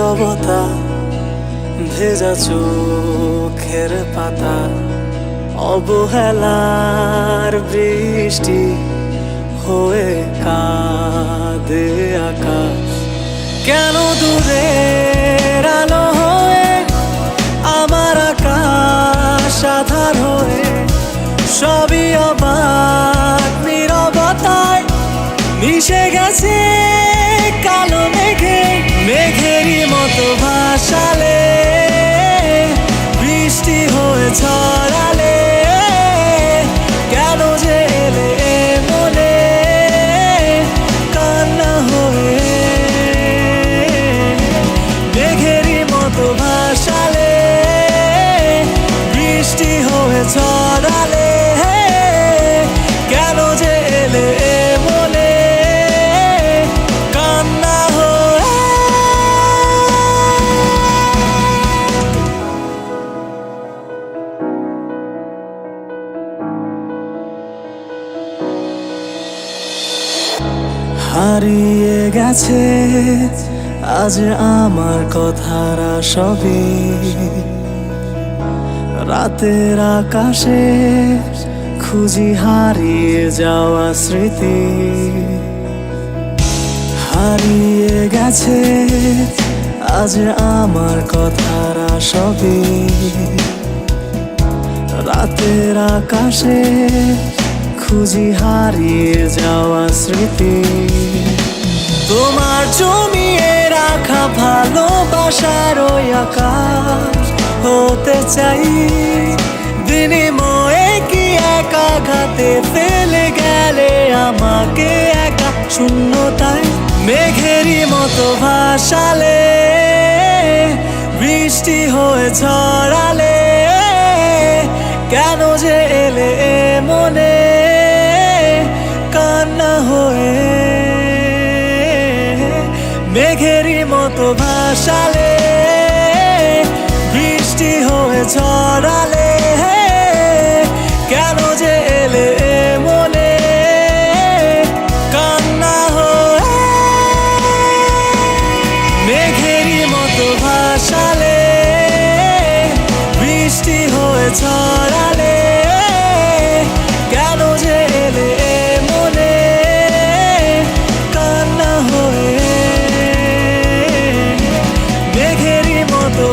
নীরবতা, ভেজা চোখের পাতা, অবহেলার বৃষ্টি হয়ে কাঁদে আকাশ। কেন দূরের আলো হয়ে আমার আকাশ আধার হয়ে, সবই অবাক নীরবতায় মিশে গেছে কালো মেঘে। মেঘেরই মতো ভাসালে, বৃষ্টি হয়ে ছড়ালে, কেন যে এলে মনে কান্না হয়ে। মেঘেরই মতো ভাসালে, বৃষ্টি হয়ে ছড়ালে, কেন যে এলে মনে কান্না হয়ে। হারিয়ে গেছে আজ আমার কথারা সবই, রাতের আকাশে খুঁজি হারিয়ে যাওয়া স্মৃতি। হারিয়ে গেছে আজ আমার কথারা সবই, রাতের আকাশে খুঁজি হারিয়ে যাওয়া স্মৃতি। তোমার জমিয়ে রাখা ভালোবাসার ওই আকাশ হতে চাই, বিনিময়ে কি এক আঘাতে ফেলে গেলে আমাকে একা শূন্যতায়। মেঘেরই মতো ভাসালে, বৃষ্টি হয়ে ছড়ালে, কেন যে এলে মনে কান্না হয়ে। মেঘেরই মতো ভাসালে, বৃষ্টি হয়ে ছড়ালে, কেন যে এলে মনে কান্না হয়ে। মেঘেরই মতো ভাসালে, বৃষ্টি হয়ে ছড়ালে, কেন যে এলে মনে কান্না হয়ে। মেঘেরই মতো